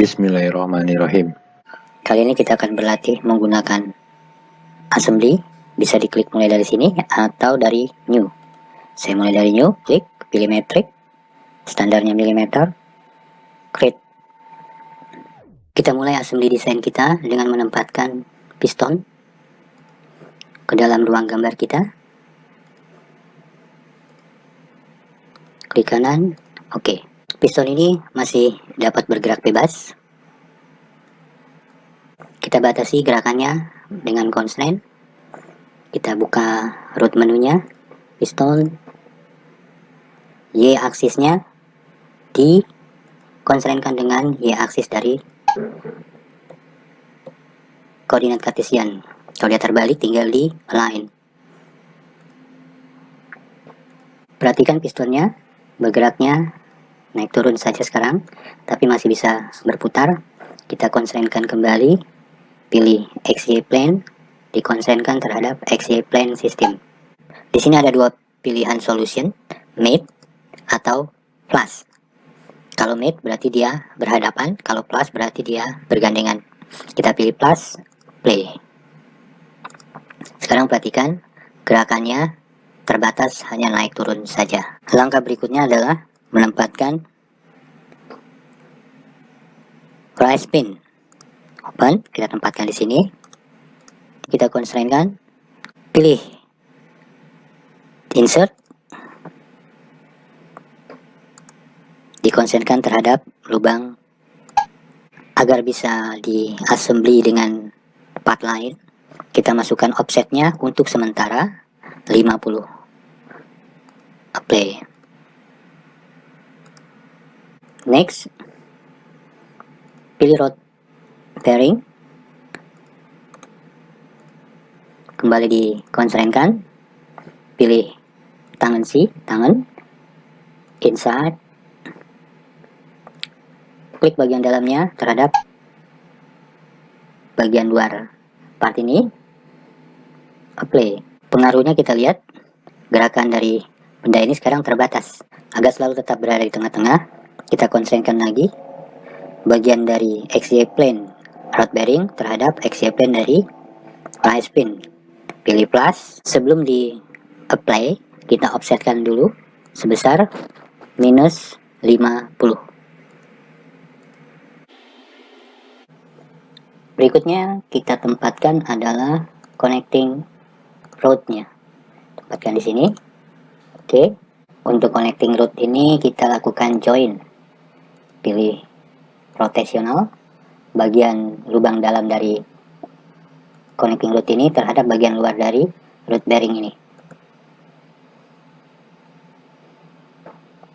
Bismillahirrahmanirrahim. Kali ini kita akan berlatih menggunakan assembly. Bisa diklik mulai dari sini atau dari new. Saya mulai dari new, klik, pilih metric, standarnya milimeter, create. Kita mulai assembly desain kita dengan menempatkan piston ke dalam ruang gambar kita. Klik kanan, oke. Piston ini masih dapat bergerak bebas. Kita batasi gerakannya dengan constraint. Kita buka root menunya, piston, Y aksisnya dikonstrainkan dengan Y aksis dari koordinat kartesian. Kalau dia terbalik tinggal di align. Perhatikan pistonnya bergeraknya naik turun saja sekarang, tapi masih bisa berputar. Kita konstrainkan kembali, pilih XY plane, dikonstrainkan terhadap XY plane system. Di sini ada dua pilihan solution, mate atau plus. Kalau mate berarti dia berhadapan, kalau plus berarti dia bergandengan. Kita pilih plus, play. Sekarang perhatikan gerakannya terbatas, hanya naik turun saja. Langkah berikutnya adalah menempatkan rise pin. Open, kita tempatkan di sini. Kita constrainkan, pilih insert, dikonsentrasikan terhadap lubang agar bisa diassembly dengan part lain. Kita masukkan offsetnya untuk sementara 50. Apply. Next, pilih rod bearing, kembali dikonstrainkan, pilih tangan inside, klik bagian dalamnya terhadap bagian luar part ini, apply. Pengaruhnya kita lihat gerakan dari benda ini sekarang terbatas, agar selalu tetap berada di tengah-tengah. Kita konstrainkan lagi bagian dari XY plane rod bearing terhadap XY plane dari rise pin. Pilih plus. Sebelum di apply, kita offsetkan dulu sebesar minus 50. Berikutnya kita tempatkan adalah connecting rodnya. Tempatkan di sini. Oke. Untuk connecting rod ini kita lakukan join. Pilih rotational, bagian lubang dalam dari connecting rod ini terhadap bagian luar dari rod bearing ini.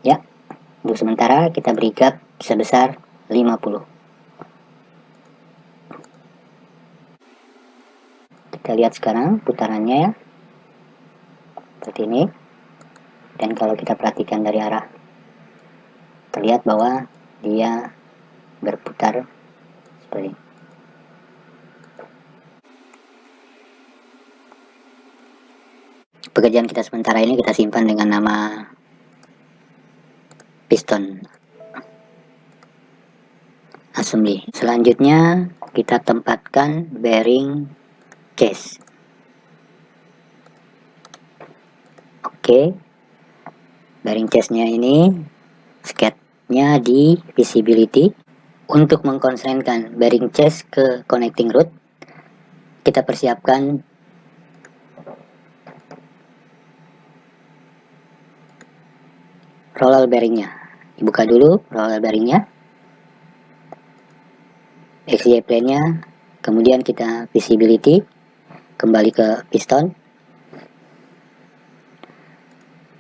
Ya, untuk sementara kita beri gap sebesar 50. Kita lihat sekarang putarannya ya, seperti ini. Dan kalau kita perhatikan dari arah, terlihat bahwa dia berputar seperti ini. Pekerjaan kita sementara ini kita simpan dengan nama piston assembly. Selanjutnya kita tempatkan bearing case. Oke, bearing case-nya ini sketnya di visibility. Untuk mengkonstrainkan bearing case ke connecting rod, kita persiapkan roller bearingnya. Dibuka dulu roller bearingnya, XY plane-nya, kemudian kita visibility, kembali ke piston,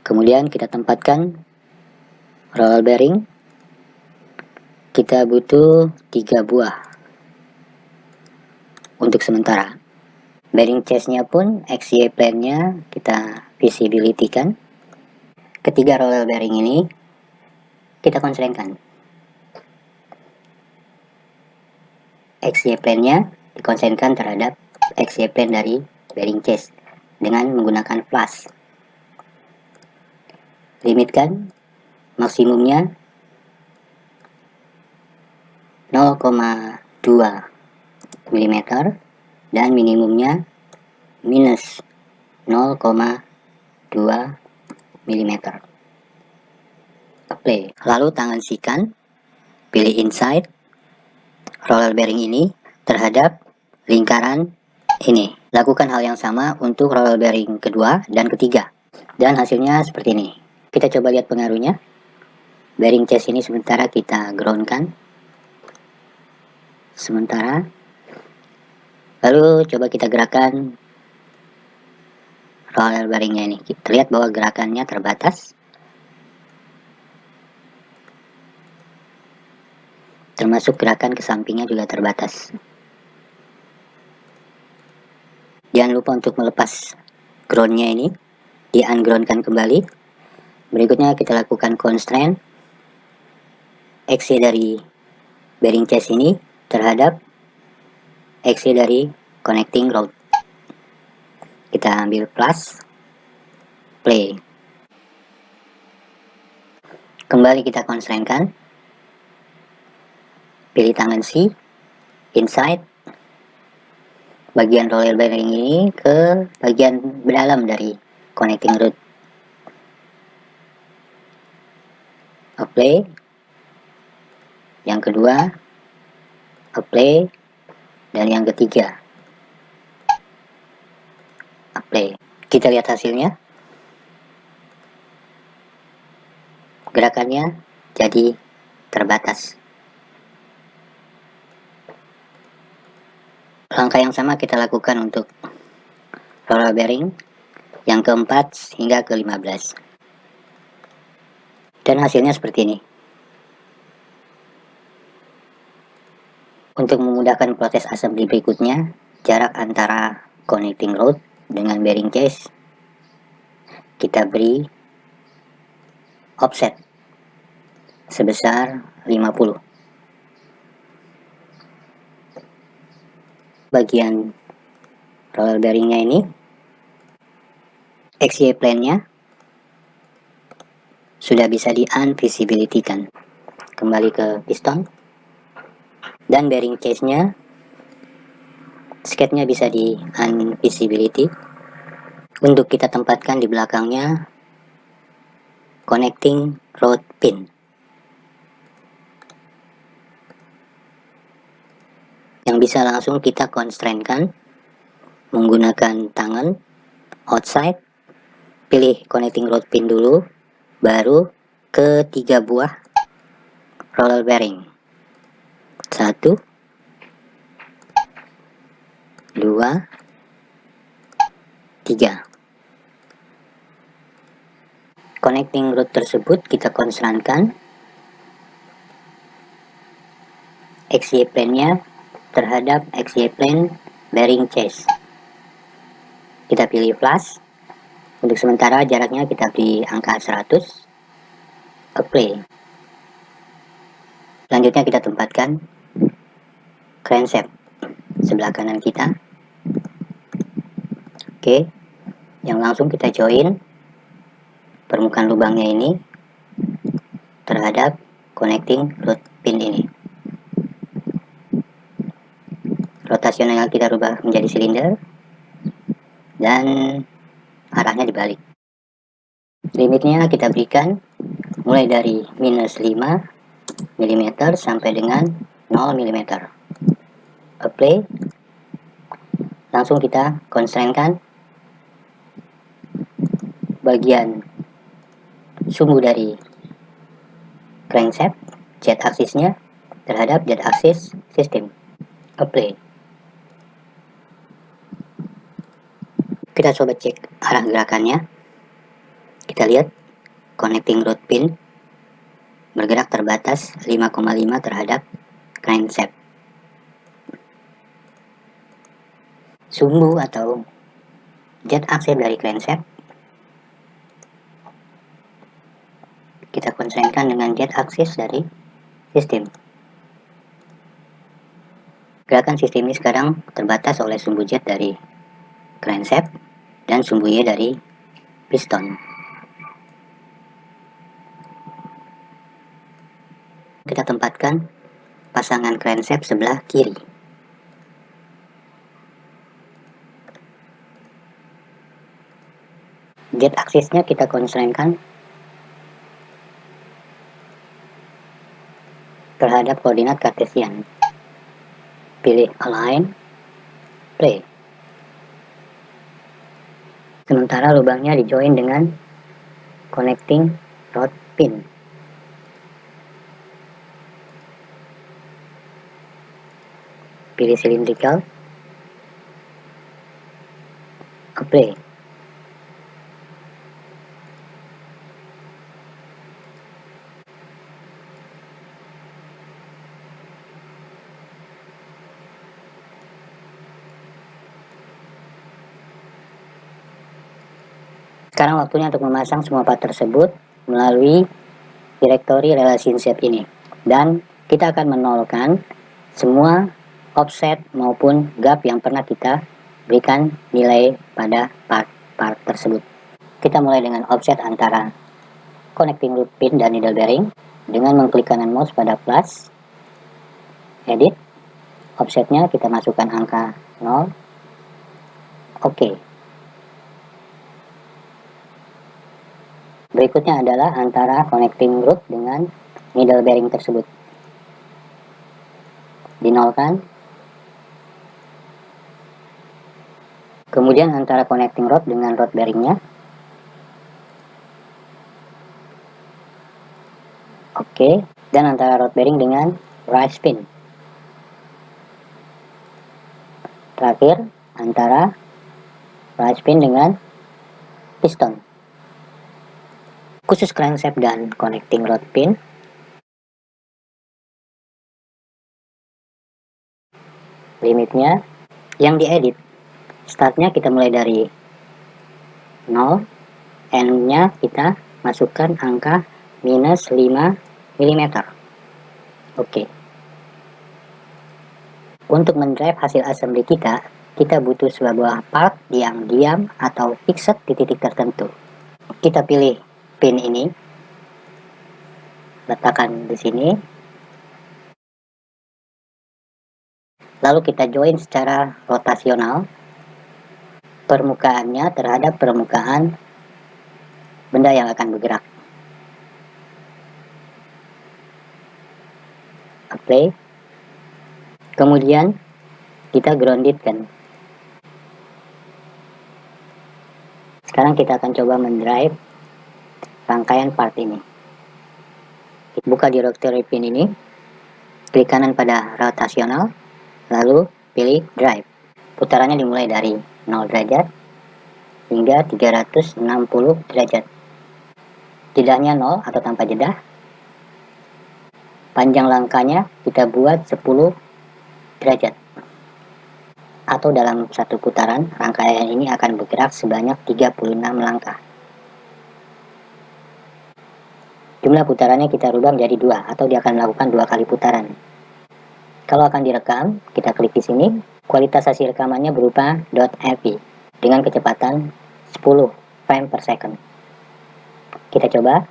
kemudian kita tempatkan roller bearing. Kita butuh 3 buah untuk sementara. Bearing chest-nya pun XY plane-nya kita visibility-kan. Ketiga roller bearing ini kita konstrainkan. XY plane-nya dikonstrainkan terhadap XY plane dari bearing chest dengan menggunakan plus. Limitkan maksimumnya 0,2 mm dan minimumnya minus 0,2 mm. Apply. Lalu tangan sikan, pilih inside roller bearing ini terhadap lingkaran ini. Lakukan hal yang sama untuk roller bearing kedua dan ketiga. Dan hasilnya seperti ini. Kita coba lihat pengaruhnya. Bearing chest ini sementara kita groundkan. Sementara. Lalu coba kita gerakan roller bearingnya ini. Kita lihat bahwa gerakannya terbatas. Termasuk gerakan ke sampingnya juga terbatas. Jangan lupa untuk melepas groundnya ini, di ungroundkan kembali. Berikutnya kita lakukan constraint X dari bearing chest ini terhadap X dari connecting rod. Kita ambil plus, play. Kembali kita constraintkan. Pilih tangan C, inside bagian roller bearing ini ke bagian dalam dari connecting rod. Apply. Yang kedua, apply. Dan yang ketiga, apply. Kita lihat hasilnya. Gerakannya jadi terbatas. Langkah yang sama kita lakukan untuk roller bearing yang keempat hingga ke-15. Dan hasilnya seperti ini. Untuk memudahkan proses assembly berikutnya, jarak antara connecting rod dengan bearing case kita beri offset sebesar 50. Bagian roller bearingnya ini, XY plane-nya sudah bisa di unvisibility-kan. Kembali ke piston. Dan bearing case-nya, skate-nya bisa di unvisibility. Untuk kita tempatkan di belakangnya connecting rod pin. Yang bisa langsung kita constraint-kan menggunakan tangan outside, pilih connecting rod pin dulu, baru ke 3 buah roller bearing. 1, 2, 3. Connecting rod tersebut kita constraint-kan XY plane-nya terhadap XY plane bearing chase. Kita pilih plus. Untuk sementara jaraknya kita beri angka 100. Apply. Selanjutnya kita tempatkan crankshaft sebelah kanan kita. Oke. Yang langsung kita join permukaan lubangnya ini terhadap connecting rod pin ini. Rotasional kita rubah menjadi silinder dan arahnya dibalik. Limitnya kita berikan mulai dari minus 5 mm sampai dengan 0 mm. Apply. Langsung kita constraint-kan bagian sumbu dari crankshaft Z axisnya terhadap Z axis sistem. Apply. Kita coba cek arah gerakannya. Kita lihat connecting rod pin bergerak terbatas 5,5 terhadap crankshaft. Sumbu atau Z axis dari crankshaft kita constraint-kan dengan Z axis dari sistem. Gerakan sistem ini sekarang terbatas oleh sumbu Z dari crankshaft dan sumbu Y dari piston. Kita tempatkan pasangan crankshaft sebelah kiri. Jet aksisnya kita constraint-kan terhadap koordinat Cartesian. Pilih Align, Play. Sementara lubangnya di-join dengan connecting rod pin. Pilih cylindrical, Apply. Sekarang waktunya untuk memasang semua part tersebut melalui directory relationship ini. Dan kita akan menolkan semua offset maupun gap yang pernah kita berikan nilai pada part-part tersebut. Kita mulai dengan offset antara connecting loop pin dan needle bearing dengan mengklik kanan mouse pada plus, edit, offsetnya kita masukkan angka 0, oke. Berikutnya adalah antara connecting root dengan needle bearing tersebut. Dinolkan. Kemudian antara connecting rod dengan rod bearingnya. Oke. Dan antara rod bearing dengan rise pin. Terakhir, antara rise pin dengan piston. Khusus crankshaft dan connecting rod pin, limitnya yang diedit. Startnya kita mulai dari 0, end-nya kita masukkan angka minus 5 mm. Oke. Untuk mendrive hasil assembly kita butuh sebuah part yang diam atau fixed di titik tertentu. Kita pilih pin ini, letakkan di sini, lalu kita join secara rotasional permukaannya terhadap permukaan benda yang akan bergerak. Apply. Kemudian kita groundedkan. Sekarang kita akan coba mendrive rangkaian part ini. Buka directory pin ini, klik kanan pada rotasional, lalu pilih drive. Putarannya dimulai dari 0 derajat hingga 360 derajat. Tidaknya 0 atau tanpa jeda. Panjang langkahnya kita buat 10 derajat. Atau dalam satu putaran, rangkaian ini akan bergerak sebanyak 36 langkah. Jumlah putarannya kita rubah menjadi 2, atau dia akan melakukan 2 kali putaran. Kalau akan direkam, kita klik di sini. Kualitas hasil rekamannya berupa .fv dengan kecepatan 10 frame per second. Kita coba.